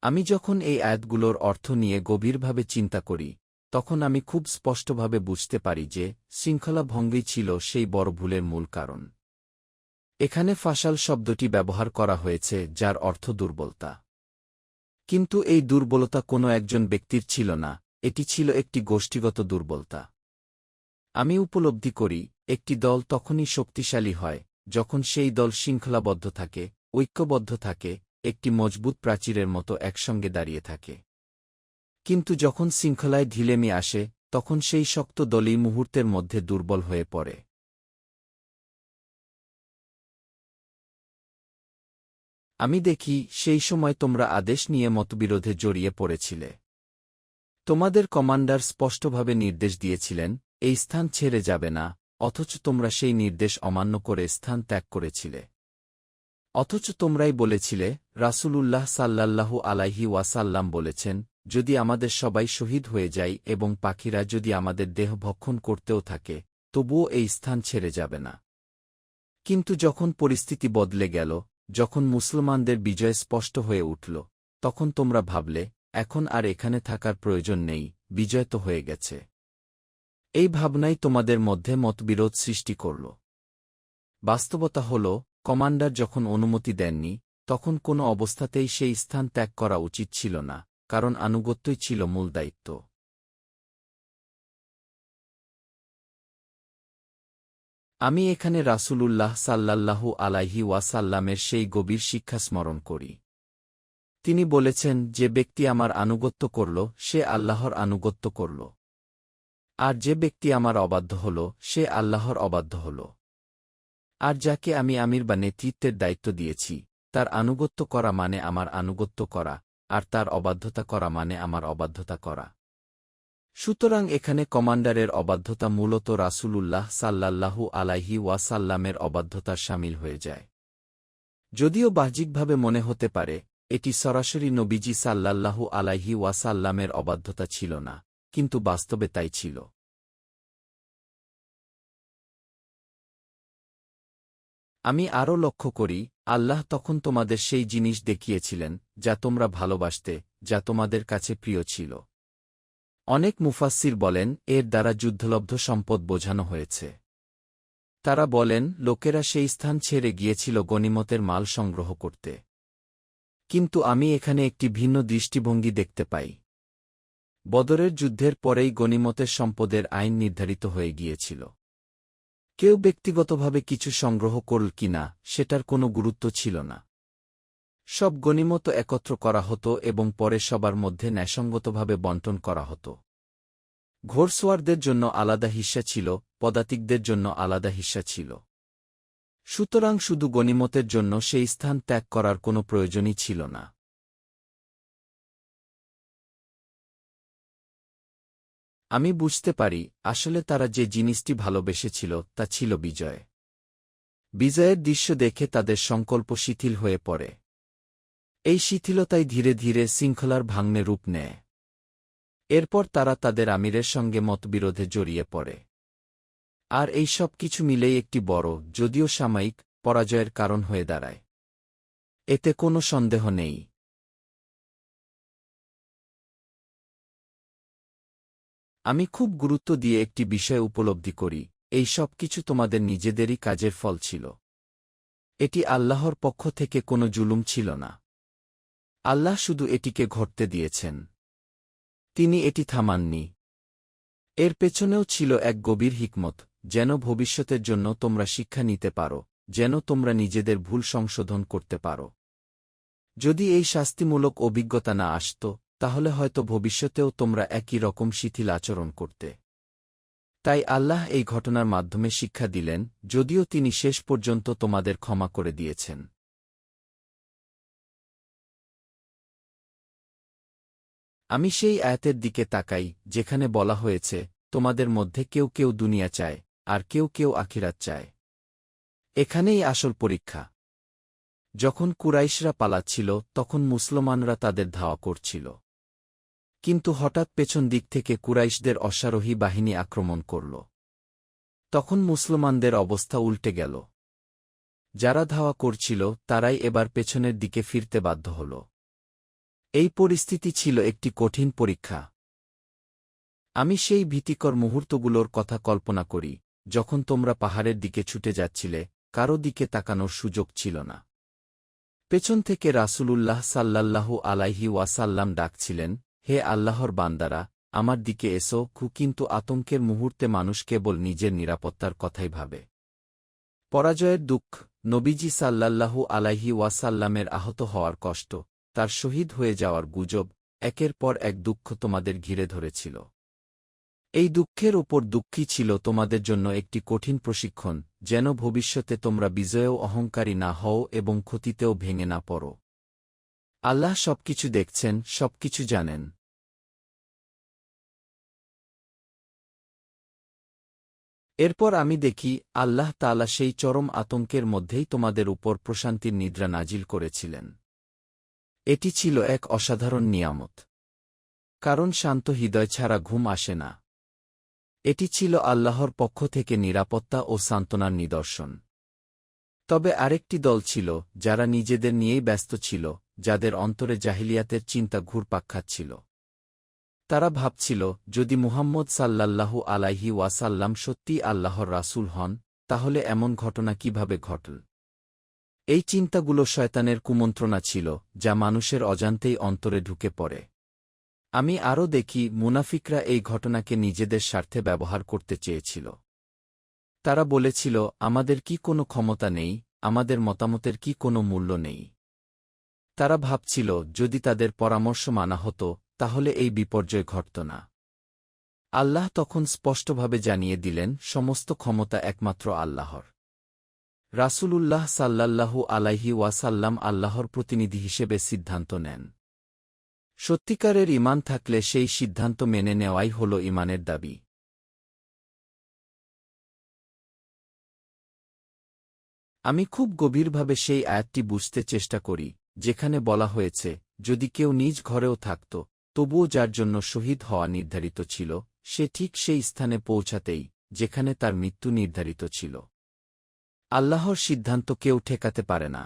আমি যখন এই আয়াতগুলোর অর্থ নিয়ে গভীরভাবে চিন্তা করি, তখন আমি খুব স্পষ্টভাবে বুঝতে পারি যে শৃঙ্খলা ভঙ্গই ছিল সেই বড় ভুলের মূল কারণ। এখানে ফাশাল শব্দটি ব্যবহার করা হয়েছে, যার অর্থ দুর্বলতা। কিন্তু এই দুর্বলতা কোনো একজন ব্যক্তির ছিল না, এটি ছিল একটি গোষ্ঠীগত দুর্বলতা। আমি উপলব্ধি করি, একটি দল তখনই শক্তিশালী হয় যখন সেই দল শৃঙ্খলাবদ্ধ থাকে, ঐক্যবদ্ধ থাকে, একটি মজবুত প্রাচীরের মতো একসঙ্গে দাঁড়িয়ে থাকে। কিন্তু যখন শৃঙ্খলায় ঢিলেমি আসে, তখন সেই শক্ত দলই মুহূর্তের মধ্যে দুর্বল হয়ে পড়ে। আমি দেখি, সেই সময় তোমরা আদেশ নিয়ে মতবিরোধে জড়িয়ে পড়েছিলে। তোমাদের কমান্ডার স্পষ্টভাবে নির্দেশ দিয়েছিলেন, এই স্থান ছেড়ে যাবে না, অথচ তোমরা সেই নির্দেশ অমান্য করে স্থান ত্যাগ করেছিলে। অথচ তোমরাই বলেছিলে, রাসূলুল্লাহ সাল্লাল্লাহু আলাইহি ওয়াসাল্লাম বলেছেন, যদি আমাদের সবাই শহীদ হয়ে যাই এবং পাখিরা যদি আমাদের দেহ ভক্ষণ করতেও থাকে, তবুও এই স্থান ছেড়ে যাবে না। কিন্তু যখন পরিস্থিতি বদলে গেল, যখন মুসলমানদের বিজয় স্পষ্ট হয়ে উঠল, তখন তোমরা ভাবলে, এখন আর এখানে থাকার প্রয়োজন নেই, বিজয় তো হয়ে গেছে। এই ভাবনাই তোমাদের মধ্যে মতবিরোধ সৃষ্টি করল। বাস্তবতা হল, কমান্ডার যখন অনুমতি দেননি, তখন কোনো অবস্থাতেই সেই স্থান ত্যাগ করা উচিত ছিল না, কারণ আনুগত্যই ছিল মূল দায়িত্ব। আমি এখানে রাসূলুল্লাহ সাল্লাল্লাহু আলাইহি ওয়াসাল্লামের সেই গভীর শিক্ষা স্মরণ করি। তিনি বলেছেন, যে ব্যক্তি আমার আনুগত্য করল, সে আল্লাহর আনুগত্য করল। আর যে ব্যক্তি আমার অবাধ্য হল, সে আল্লাহর অবাধ্য হল। আর যাকে আমি আমির বা নেতৃত্বের দায়িত্ব দিয়েছি, তার আনুগত্য করা মানে আমার আনুগত্য করা, আর তার অবাধ্যতা করা মানে আমার অবাধ্যতা করা। সুতরাং এখানে কমান্ডারের অবাধ্যতা মূলত রাসূলুল্লাহ সাল্লাল্লাহু আলাইহি ওয়াসাল্লামের অবাধ্যতার শামিল হয়ে যায়। যদিও বাহ্যিকভাবে মনে হতে পারে, এটি সরাসরি নবীজি সাল্লাল্লাহু আলাইহি ওয়াসাল্লামের অবাধ্যতা ছিল না, কিন্তু বাস্তবে তাই ছিল। আমি আরও লক্ষ্য করি, আল্লাহ তখন তোমাদের সেই জিনিস দেখিয়েছিলেন, যা তোমরা ভালোবাসতে, যা তোমাদের কাছে প্রিয় ছিল। অনেক মুফাসসির বলেন, এর দ্বারা যুদ্ধলব্ধ সম্পদ বোঝানো হয়েছে। তারা বলেন, লোকেরা সেই স্থান ছেড়ে গিয়েছিল গনিমতের মাল সংগ্রহ করতে। কিন্তু আমি এখানে একটি ভিন্ন দৃষ্টিভঙ্গি দেখতে পাই। বদরের যুদ্ধের পরেই গনিমতের সম্পদের আইন নির্ধারিত হয়ে গিয়েছিল। কেউ ব্যক্তিগতভাবে কিছু সংগ্রহ করল কিনা, সেটার কোনো গুরুত্ব ছিল না। সব গনিমত একত্র করা হতো এবং পরে সবার মধ্যে ন্যায়সঙ্গতভাবে বণ্টন করা হতো। ঘোড়সওয়ারদের জন্য আলাদা হিস্সা ছিল, পদাতিকদের জন্য আলাদা হিস্সা ছিল। সুতরাং শুধু গনিমতের জন্য সেই স্থান ত্যাগ করার কোনো প্রয়োজনই ছিল না। আমি বুঝতে পারি, আসলে তারা যে জিনিসটি ভালোবেসেছিল তা ছিল বিজয়। বিজয়ের দৃশ্য দেখে তাদের সংকল্প শিথিল হয়ে পড়ে। এই শিথিলতাই ধীরে ধীরে শৃঙ্খলার ভাঙনে রূপ নেয়। এরপর তারা তাদের আমিরের সঙ্গে মতবিরোধে জড়িয়ে পড়ে। আর এই সব কিছু মিলেই একটি বড়, যদিও সাময়িক, পরাজয়ের কারণ হয়ে দাঁড়ায়। এতে কোনো সন্দেহ নেই। আমি খুব গুরুত্ব দিয়ে একটি বিষয় উপলব্ধি করি, এই সব কিছু তোমাদের নিজেদেরই কাজের ফল ছিল। এটি আল্লাহর পক্ষ থেকে কোনো জুলুম ছিল না। আল্লাহ শুধু এটিকে ঘটতে দিয়েছেন। তিনি এটি থামাননি। এর পেছনেও ছিল এক গভীর হিকমত, যেন ভবিষ্যতের জন্য তোমরা শিক্ষা নিতে পারো, যেন তোমরা নিজেদের ভুল সংশোধন করতে পারো। যদি এই শাস্তিমূলক অভিজ্ঞতা না আসত, তাহলে হয়তো ভবিষ্যতেও তোমরা একই রকম শিথিল আচরণ করতে। তাই আল্লাহ এই ঘটনার মাধ্যমে শিক্ষা দিলেন, যদিও তিনি শেষ পর্যন্ত তোমাদের ক্ষমা করে দিয়েছেন। আমি সেই আয়াতের দিকে তাকাই, যেখানে বলা হয়েছে, তোমাদের মধ্যে কেউ কেউ দুনিয়া চায়, আর কেউ কেউ আখিরাত চায়। এখানেই আসল পরীক্ষা। যখন কুরাইশরা পালাচ্ছিল, তখন মুসলমানরা তাদের ধাওয়া করছিল। কিন্তু হঠাৎ পেছন দিক থেকে কুরাইশদের অশ্বারোহী বাহিনী আক্রমণ করল। তখন মুসলমানদের অবস্থা উল্টে গেল। যারা ধাওয়া করছিল, তারাই এবার পেছনের দিকে ফিরতে বাধ্য হল। এই পরিস্থিতি ছিল একটি কঠিন পরীক্ষা। আমি সেই ভীতিকর মুহূর্তগুলোর কথা কল্পনা করি, যখন তোমরা পাহাড়ের দিকে ছুটে যাচ্ছিলে, কারো দিকে তাকানোর সুযোগ ছিল না। পেছন থেকে রাসূলুল্লাহ সাল্লাল্লাহু আলাইহি ওয়াসাল্লাম ডাকছিলেন, হে আল্লাহর বান্দারা, আমার দিকে এসো। কিন্তু আতঙ্কের মুহূর্তে মানুষ কেবল নিজের নিরাপত্তার কথাই ভাবে। পরাজয়ের দুঃখ, নবীজি সাল্লাল্লাহু আলাইহি ওয়াসাল্লামের আহত হওয়ার কষ্ট, তার শহীদ হয়ে যাওয়ার গুজব, একের পর এক দুঃখ তোমাদের ঘিরে ধরেছিল। এই দুঃখের ওপর দুঃখই ছিল তোমাদের জন্য একটি কঠিন প্রশিক্ষণ, যেন ভবিষ্যতে তোমরা বিজয়েও অহংকারী না হও এবং ক্ষতিতেও ভেঙে না পড়ো। আল্লাহ সবকিছু দেখছেন, সবকিছু জানেন। এরপর আমি দেখি, আল্লাহ তাআলা সেই চরম আতঙ্কের মধ্যেই তোমাদের উপর প্রশান্তির নিদ্রা নাজিল করেছিলেন। এটি ছিল এক অসাধারণ নিয়ামত। কারণ শান্ত হৃদয় ছাড়া ঘুম আসে না। এটি ছিল আল্লাহর পক্ষ থেকে নিরাপত্তা ও সান্ত্বনার নিদর্শন। তবে আরেকটি দল ছিল, যারা নিজেদের নিয়েই ব্যস্ত ছিল, যাদের অন্তরে জাহিলিয়াতের চিন্তা ঘুরপাক খাচ্ছিল। তারা ভাবছিল, যদি মুহাম্মদ সাল্লাল্লাহু আলাইহি ওয়াসাল্লাম সত্যিই আল্লাহর রাসূল হন, তাহলে এমন ঘটনা কিভাবে ঘটল? এই চিন্তাগুলো শয়তানের কুমন্ত্রণা ছিল, যা মানুষের অজান্তেই অন্তরে ঢুকে পড়ে। আমি আরও দেখি, মুনাফিকরা এই ঘটনাকে নিজেদের স্বার্থে ব্যবহার করতে চেয়েছিল। তারা বলেছিল, আমাদের কি কোনো ক্ষমতা নেই, আমাদের মতামতের কি কোনো মূল্য নেই। তারা ভাবছিল, যদি তাদের পরামর্শ মানা হতো, তাহলে এই বিপর্যয় ঘটত না। আল্লাহ তখন স্পষ্টভাবে জানিয়ে দিলেন, সমস্ত ক্ষমতা একমাত্র আল্লাহর। রাসূলুল্লাহ সাল্লাল্লাহু আলাইহি ওয়াসাল্লাম আল্লাহর প্রতিনিধি হিসেবে সিদ্ধান্ত নেন। সত্যিকারের ঈমান থাকলে সেই সিদ্ধান্ত মেনে নেওয়াই হল ঈমানের দাবি। আমি খুব গভীরভাবে সেই আয়াতটি বুঝতে চেষ্টা করি, যেখানে বলা হয়েছে, যদি কেউ নিজ ঘরেও থাকত, তবুও যার জন্য শহীদ হওয়া নির্ধারিত ছিল, সে ঠিক সেই স্থানে পৌঁছাতেই, যেখানে তার মৃত্যু নির্ধারিত ছিল। আল্লাহর সিদ্ধান্ত কেউ ঠেকাতে পারে না।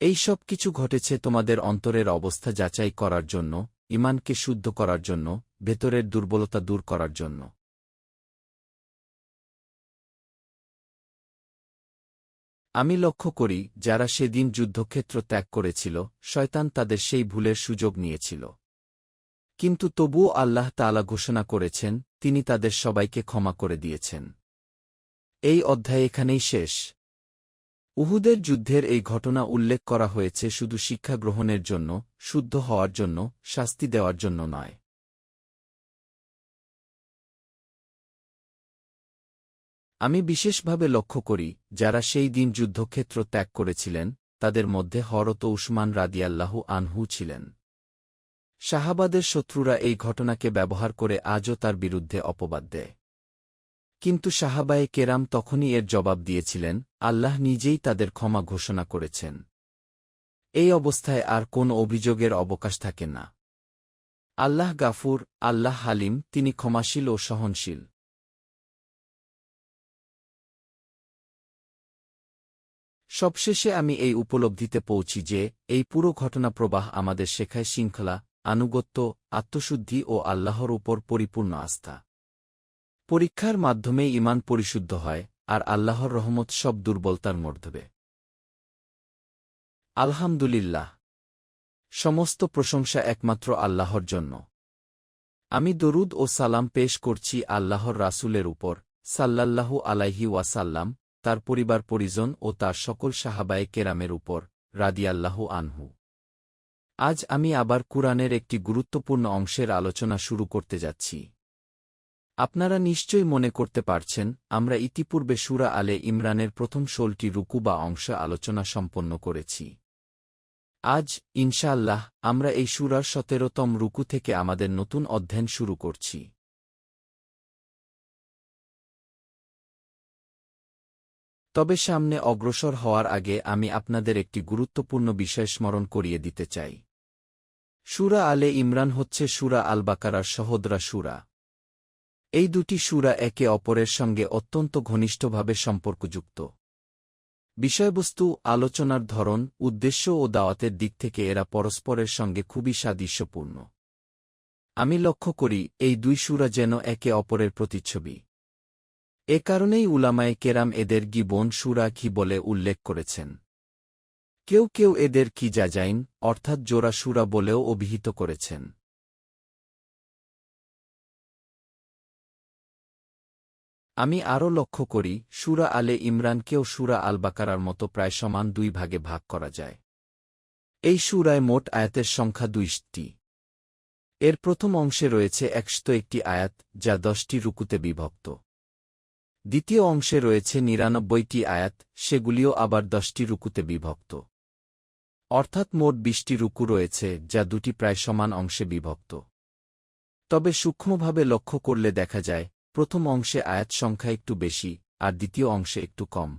এই সব কিছু ঘটেছে তোমাদের অন্তরের অবস্থা যাচাই করার জন্য, ঈমানকে শুদ্ধ করার জন্য, ভেতরের দুর্বলতা দূর করার জন্য। আমি লক্ষ্য করি, যারা সেদিন যুদ্ধক্ষেত্র ত্যাগ করেছিল, শয়তান তাদের সেই ভুলের সুযোগ নিয়েছিল। কিন্তু তবুও আল্লাহ তাআলা ঘোষণা করেছেন, তিনি তাদের সবাইকে ক্ষমা করে দিয়েছেন। এই অধ্যায় এখানেই শেষ। উহুদের যুদ্ধের এই ঘটনা উল্লেখ করা হয়েছে শুধু শিক্ষা গ্রহণের জন্য, শুদ্ধ হওয়ার জন্য, শাস্তি দেওয়ার জন্য নয়। আমি বিশেষভাবে লক্ষ্য করি, যারা সেই দিন যুদ্ধক্ষেত্র ত্যাগ করেছিলেন, তাদের মধ্যে হযরত উসমান রাদিয়াল্লাহু আনহু ছিলেন। সাহাবাদের শত্রুরা এই ঘটনাকে ব্যবহার করে আজও তার বিরুদ্ধে অপবাদ দেয়। কিন্তু সাহাবায়ে কেরাম তখনই এর জবাব দিয়েছিলেন, আল্লাহ নিজেই তাদের ক্ষমা ঘোষণা করেছেন। এই অবস্থায় আর কোন অভিযোগের অবকাশ থাকে না। আল্লাহ গাফুর, আল্লাহ হালিম, তিনি ক্ষমাশীল ও সহনশীল। সবশেষে আমি এই উপলব্ধিতে পৌঁছি যে, এই পুরো ঘটনা প্রবাহ আমাদের শেখায় শৃঙ্খলা, আনুগত্য, আত্মশুদ্ধি ও আল্লাহর উপর পরিপূর্ণ আস্থা। পরীক্ষার মাধ্যমে ঈমান পরিশুদ্ধ হয়, আর আল্লাহর রহমত সব দুর্বলতার মর্ধবে। আলহামদুলিল্লাহ। সমস্ত প্রশংসা একমাত্র আল্লাহর জন্য। আমি দরুদ ও সালাম পেশ করছি আল্লাহর রাসূলের উপর, সাল্লাল্লাহু আলাইহি ওয়াসাল্লাম, তার পরিবার পরিজন ও তার সকল সাহাবায়ে কেরামের উপর, রাদিয়াল্লাহু আনহু। আজ আমি আবার কুরআনের একটি গুরুত্বপূর্ণ অংশের আলোচনা শুরু করতে যাচ্ছি। আপনারা নিশ্চয়ই মনে করতে পারছেন, আমরা ইতিপূর্বে সূরা আলে ইমরানের প্রথম ১৬টি রুকু বা অংশ আলোচনা সম্পন্ন করেছি। আজ, ইনশাআল্লাহ, আমরা এই সূরার ১৭তম রুকু থেকে আমাদের নতুন অধ্যয়ন শুরু করছি। তবে সামনে অগ্রসর হওয়ার আগে আমি আপনাদের একটি গুরুত্বপূর্ণ বিষয় স্মরণ করিয়ে দিতে চাই। সূরা আলে ইমরান হচ্ছে সূরা আল বাকারার সহোদরা সূরা। এই দুটি সূরা একে অপরের সঙ্গে অত্যন্ত ঘনিষ্ঠভাবে সম্পর্কযুক্ত। বিষয়বস্তু, আলোচনার ধরন, উদ্দেশ্য ও দাওয়াতের দিক থেকে এরা পরস্পরের সঙ্গে খুবই সাদৃশ্যপূর্ণ। আমি লক্ষ্য করি এই দুই সূরা যেন একে অপরের প্রতিচ্ছবি। এ কারণেই উলামায়ে কেরাম এদের গিবন সূরা কি বলে উল্লেখ করেছেন। কেউ কেউ এদের কি জাজাইন অর্থাৎ জোড়া সূরা বলেও অভিহিত করেছেন। আমি আরও লক্ষ্য করি সূরা আলে ইমরানকেও সূরা আল বাকারার মতো প্রায় সমান দুই ভাগে ভাগ করা যায়। এই সূরায় মোট আয়াতের সংখ্যা ২০টি। এর প্রথম অংশে রয়েছে ১০১টি আয়াত, যা ১০টি রুকুতে বিভক্ত। দ্বিতীয় অংশে রয়েছে ৯৯টি আয়াত, সেগুলিও আবার ১০টি রুকুতে বিভক্ত। অর্থাৎ মোট ২০টি রুকু রয়েছে, যা দুটি প্রায় সমান অংশে বিভক্ত। তবে সূক্ষ্মভাবে লক্ষ্য করলে দেখা যায় প্রথম অংশে আয়াত সংখ্যা একটু বেশি আর দ্বিতীয় অংশে একটু কম।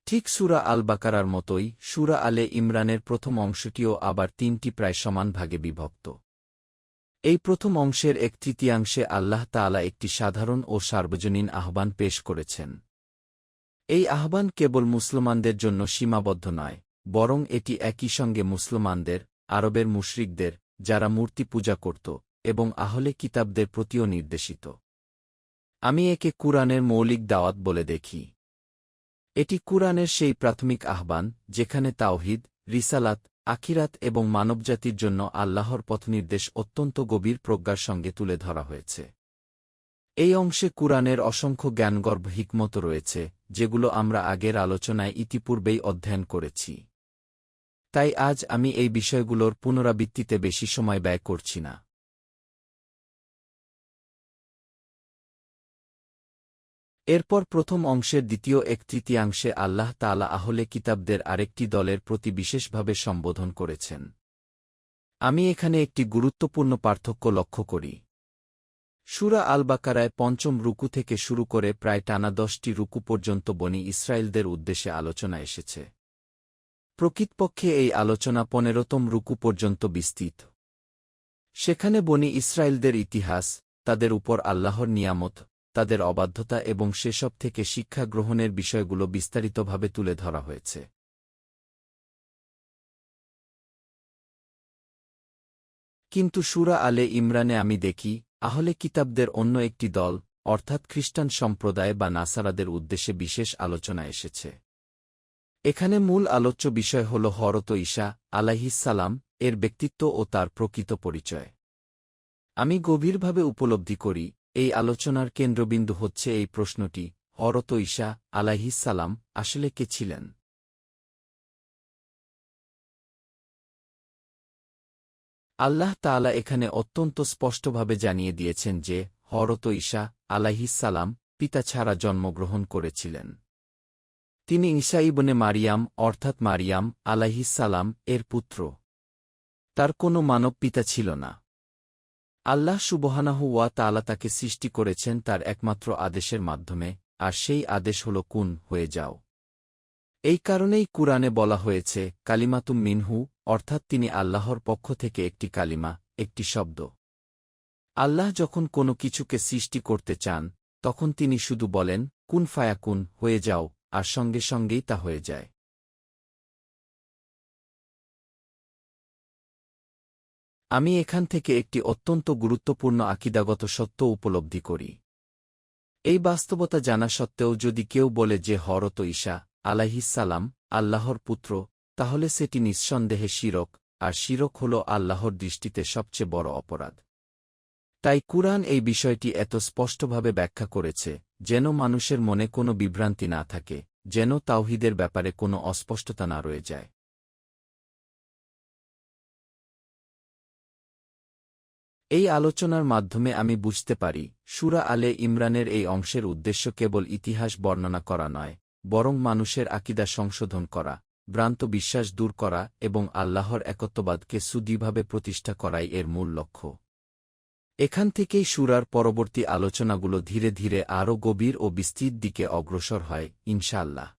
ঠিক সূরা আল বাকারার মতোই সূরা আলে ইমরানের প্রথম অংশটিও আবার ৩টি প্রায় সমান ভাগে বিভক্ত। এই প্রথম অংশের ১/৩ আল্লাহ তাআলা একটি সাধারণ ও সার্বজনীন আহ্বান পেশ করেছেন। এই আহ্বান কেবল মুসলমানদের জন্য সীমাবদ্ধ নয়, বরং এটি একই সঙ্গে মুসলমানদের, আরবের মুশরিকদের, যারা মূর্তি পূজা করত, এবং আহলে কিতাবদের প্রতিও নির্দেশিত। আমি একে কুরআনের মৌলিক দাওয়াত বলে দেখি। এটি কুরআনের সেই প্রাথমিক আহ্বান যেখানে তাওহীদ, রিসালাত, আখিরাত এবং মানবজাতির জন্য আল্লাহর পথনির্দেশ অত্যন্ত গভীর প্রজ্ঞার সঙ্গে তুলে ধরা হয়েছে। এই অংশে কুরআনের অসংখ্য জ্ঞানগর্ভ হিকমত রয়েছে, যেগুলো আমরা আগের আলোচনায় ইতিপূর্বেই অধ্যয়ন করেছি। তাই আজ আমি এই বিষয়গুলোর পুনরাবৃত্তিতে বেশি সময় ব্যয় করছি না। এরপর প্রথম অংশের দ্বিতীয় ১/৩ আল্লাহ তাআলা আহলে কিতাবদের আরেকটি দলের প্রতি বিশেষভাবে সম্বোধন করেছেন। আমি এখানে একটি গুরুত্বপূর্ণ পার্থক্য লক্ষ্য করি। সূরা আল বাকারায় পঞ্চম রুকু থেকে শুরু করে প্রায় টানা ১০টি রুকু পর্যন্ত বনী ইসরায়েলদের উদ্দেশ্যে আলোচনা এসেছে। প্রকৃতপক্ষে এই আলোচনা ১৫তম রুকু পর্যন্ত বিস্তৃত। সেখানে বনী ইসরায়েলদের ইতিহাস, তাদের উপর আল্লাহর নিয়ামত, তাদের অবাধ্যতা এবং সেসব থেকে শিক্ষা গ্রহণের বিষয়গুলো বিস্তারিতভাবে তুলে ধরা হয়েছে। কিন্তু সূরা আলে ইমরানে আমি দেখি আহলে কিতাবদের অন্য একটি দল, অর্থাৎ খ্রিস্টান সম্প্রদায় বা নাসারাদের উদ্দেশ্যে বিশেষ আলোচনা এসেছে। এখানে মূল আলোচ্য বিষয় হল হযরত ঈসা আলাইহিসসালাম এর ব্যক্তিত্ব ও তার প্রকৃত পরিচয়। আমি গভীরভাবে উপলব্ধি করি এই আলোচনার কেন্দ্রবিন্দু হচ্ছে এই প্রশ্নটি, হযরত ঈসা আলাইহিসসালাম আসলে কে ছিলেন? আল্লাহ তাআলা এখানে অত্যন্ত স্পষ্টভাবে জানিয়ে দিয়েছেন যে হযরত ঈসা আলাইহিসসালাম পিতা ছাড়া জন্মগ্রহণ করেছিলেন। তিনি ঈসা ইবনে মারিয়াম অর্থাৎ মারিয়াম আলাইহিসসালাম এর পুত্র। তার কোনো মানব পিতা ছিল না। আল্লাহ সুবহানাহু ওয়া তাআলা তাকে সৃষ্টি করেছেন তার একমাত্র আদেশের মাধ্যমে, আর সেই আদেশ হল কুন, হয়ে যাও। এই কারণেই কুরআনে বলা হয়েছে কালিমাতুম মিনহু, অর্থাৎ তিনি আল্লাহর পক্ষ থেকে একটি কালিমা, একটি শব্দ। আল্লাহ যখন কোনো কিছুকে সৃষ্টি করতে চান তখন তিনি শুধু বলেন কুন ফায়াকুন, হয়ে যাও, আর সঙ্গে সঙ্গেই তা হয়ে যায়। আমি এখান থেকে একটি অত্যন্ত গুরুত্বপূর্ণ আকীদাগত সত্য উপলব্ধি করি। এই বাস্তবতা জানা সত্ত্বেও যদি কেউ বলে যে হযরত ঈসা আলাইহিসসালাম আল্লাহর পুত্র, তাহলে সেটি নিঃসন্দেহে শিরক, আর শিরক হল আল্লাহর দৃষ্টিতে সবচেয়ে বড় অপরাধ। তাই কুরআন এই বিষয়টি এত স্পষ্টভাবে ব্যাখ্যা করেছে যেন মানুষের মনে কোনো বিভ্রান্তি না থাকে, যেন তাওহীদের ব্যাপারে কোনো অস্পষ্টতা না রয়ে যায়। এই আলোচনার মাধ্যমে আমি বুঝতে পারি সূরা আলে ইমরানের এই অংশের উদ্দেশ্য কেবল ইতিহাস বর্ণনা করা নয়, বরং মানুষের আকীদা সংশোধন করা, ভ্রান্ত বিশ্বাস দূর করা এবং আল্লাহর একত্ববাদকে সুদৃঢ়ভাবে প্রতিষ্ঠা করাই এর মূল লক্ষ্য। এখান থেকেই সূরার পরবর্তী আলোচনাগুলো ধীরে ধীরে আরও গভীর ও বিস্তৃত দিকে অগ্রসর হয়, ইনশাআল্লাহ।